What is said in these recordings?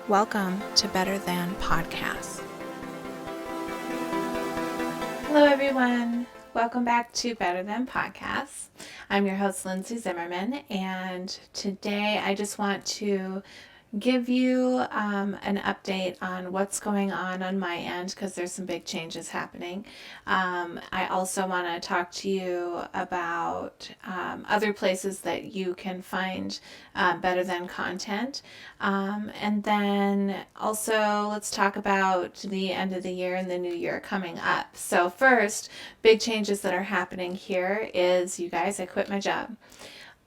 Welcome to Better Than Podcast. Hello, everyone. Welcome back to Better Than Podcast. I'm your host, Lindsay Zimmerman, and today I just want to give you an update on what's going on my end because there's some big changes happening. I also want to talk to you about other places that you can find Better Than content. And then also let's talk about the end of the year and the new year coming up. So first, big changes that are happening here is, you guys, I quit my job.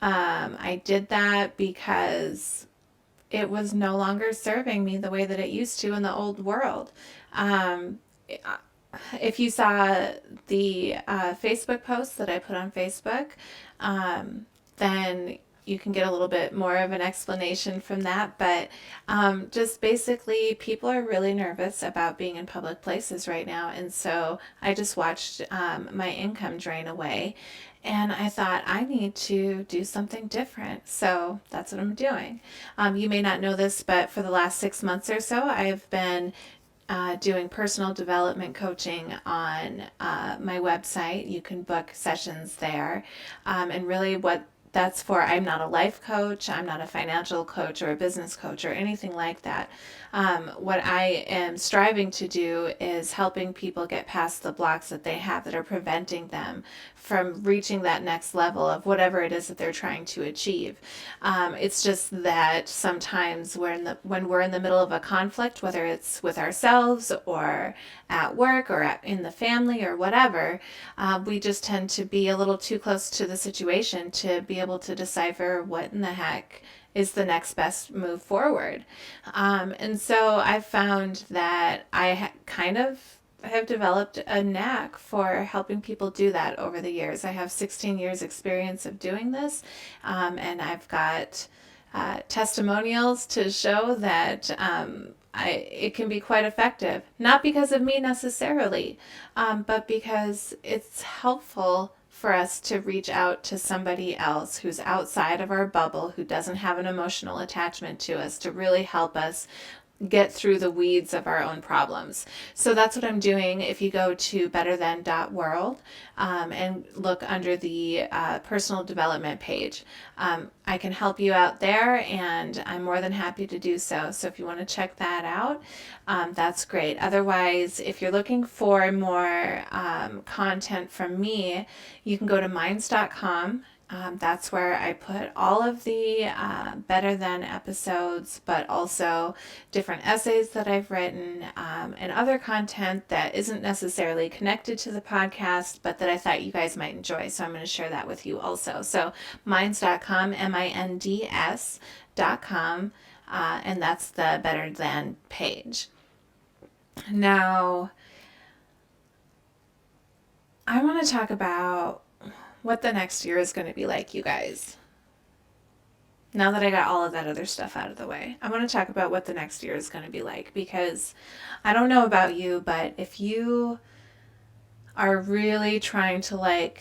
I did that because it was no longer serving me the way that it used to in the old world. If you saw the Facebook post that I put on Facebook, then you can get a little bit more of an explanation from that. But just basically, people are really nervous about being in public places right now. And so I just watched my income drain away. And I thought, I need to do something different. So that's what I'm doing. You may not know this, but for the last 6 months or so, I've been doing personal development coaching on my website. You can book sessions there. And really what that's for, I'm not a life coach, I'm not a financial coach or a business coach or anything like that. What I am striving to do is helping people get past the blocks that they have that are preventing them from reaching that next level of whatever it is that they're trying to achieve. It's just that sometimes when we're in the middle of a conflict, whether it's with ourselves or at work or in the family or whatever, we just tend to be a little too close to the situation to be able to decipher what in the heck is the next best move forward. And so I found that I kind of have developed a knack for helping people do that over the years. I have 16 years experience of doing this, and I've got testimonials to show that it can be quite effective. Not because of me necessarily, but because it's helpful for us to reach out to somebody else who's outside of our bubble, who doesn't have an emotional attachment to us, to really help us get through the weeds of our own problems. So that's what I'm doing. If you go to betterthan.world and look under the personal development page, I can help you out there, and I'm more than happy to do so. So if you want to check that out, that's great. Otherwise, if you're looking for more content from me, you can go to minds.com. That's where I put all of the Better Than episodes, but also different essays that I've written and other content that isn't necessarily connected to the podcast, but that I thought you guys might enjoy. So I'm going to share that with you also. So minds.com, minds.com, and that's the Better Than page. Now, I want to talk about what the next year is going to be like, you guys. Now that I got all of that other stuff out of the way, I want to talk about what the next year is going to be like, because I don't know about you, but if you are really trying to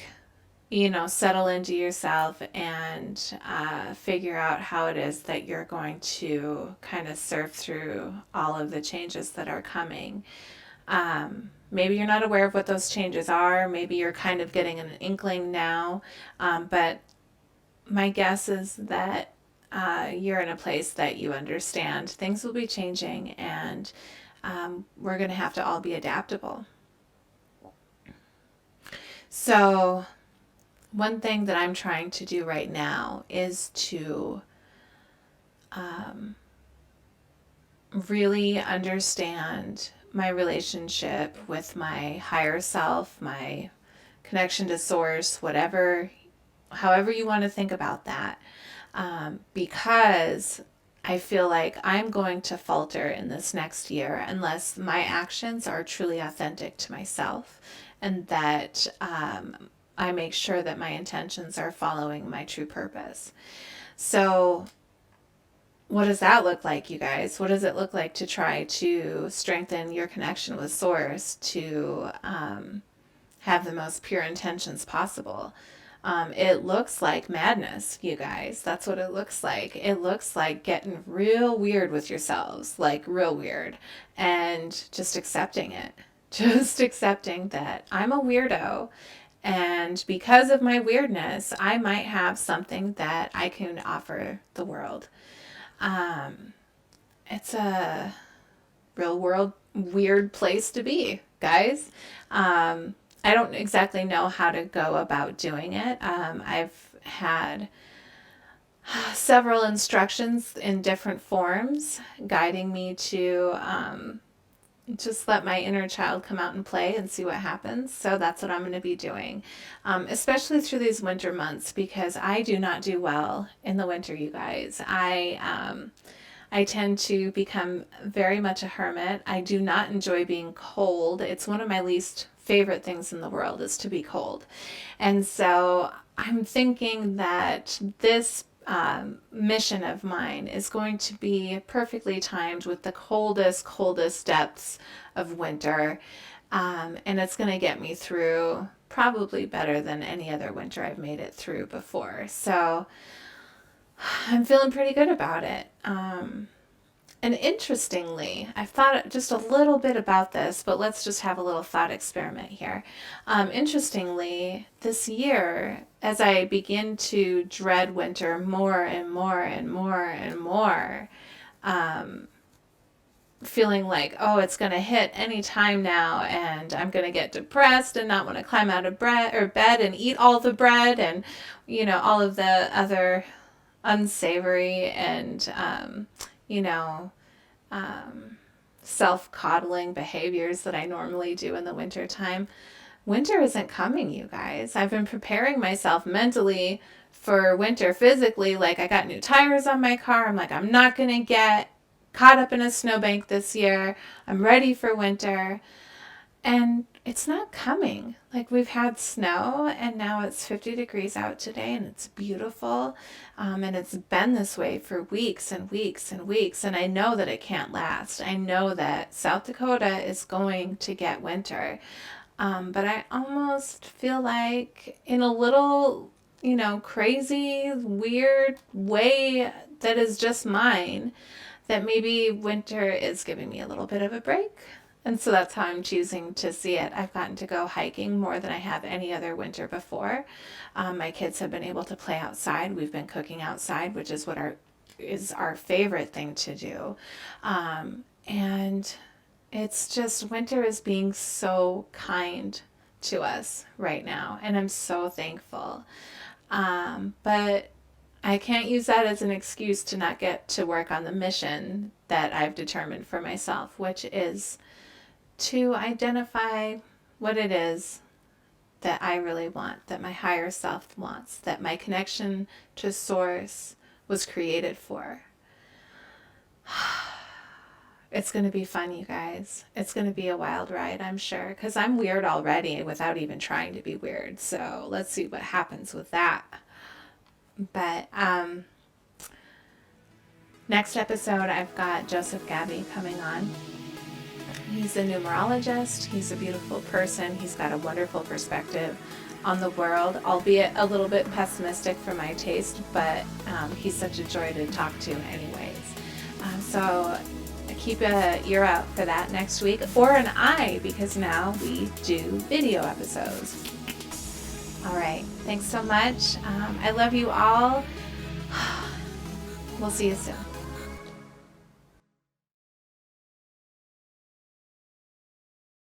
settle into yourself and figure out how it is that you're going to kind of surf through all of the changes that are coming, maybe you're not aware of what those changes are. Maybe you're kind of getting an inkling now. But my guess is that you're in a place that you understand things will be changing, and we're going to have to all be adaptable. So one thing that I'm trying to do right now is to really understand my relationship with my higher self, my connection to source, however you want to think about that, because I feel like I'm going to falter in this next year unless my actions are truly authentic to myself, and that I make sure that my intentions are following my true purpose. So what does that look like, you guys? What does it look like to try to strengthen your connection with source, to have the most pure intentions possible? It looks like madness, you guys. That's what it looks like. It looks like getting real weird with yourselves, like real weird, and just accepting it. Just accepting that I'm a weirdo, and because of my weirdness, I might have something that I can offer the world. It's a real world weird place to be, guys. I don't exactly know how to go about doing it. I've had several instructions in different forms guiding me to just let my inner child come out and play and see what happens. So that's what I'm going to be doing, especially through these winter months, because I do not do well in the winter, you guys. I tend to become very much a hermit. I do not enjoy being cold. It's one of my least favorite things in the world is to be cold. And so I'm thinking that this mission of mine is going to be perfectly timed with the coldest depths of winter. And it's going to get me through probably better than any other winter I've made it through before. So I'm feeling pretty good about it. And interestingly, I've thought just a little bit about this, but let's just have a little thought experiment here. Interestingly, this year, as I begin to dread winter more and more and more and more, feeling like, oh, it's going to hit any time now, and I'm going to get depressed and not want to climb out of bed and eat all the bread and, all of the other unsavory and, self-coddling behaviors that I normally do in the wintertime. Winter isn't coming, you guys. I've been preparing myself mentally for winter physically. Like, I got new tires on my car. I'm like, I'm not going to get caught up in a snowbank this year. I'm ready for winter. And it's not coming. Like, we've had snow and now it's 50 degrees out today and it's beautiful. And it's been this way for weeks and weeks and weeks. And I know that it can't last. I know that South Dakota is going to get winter. But I almost feel like in a little, crazy, weird way that is just mine, that maybe winter is giving me a little bit of a break. And so that's how I'm choosing to see it. I've gotten to go hiking more than I have any other winter before. My kids have been able to play outside. We've been cooking outside, which is our favorite thing to do. And it's just winter is being so kind to us right now, and I'm so thankful. But I can't use that as an excuse to not get to work on the mission that I've determined for myself, which is to identify what it is that I really want, that my higher self wants, that my connection to Source was created for. It's going to be fun, you guys. It's going to be a wild ride, I'm sure, because I'm weird already without even trying to be weird. So let's see what happens with that. But next episode, I've got Joseph Gabby coming on. He's a numerologist. He's a beautiful person. He's got a wonderful perspective on the world, albeit a little bit pessimistic for my taste, but he's such a joy to talk to anyways. So keep an ear out for that next week, or an eye, because now we do video episodes. All right. Thanks so much. I love you all. We'll see you soon.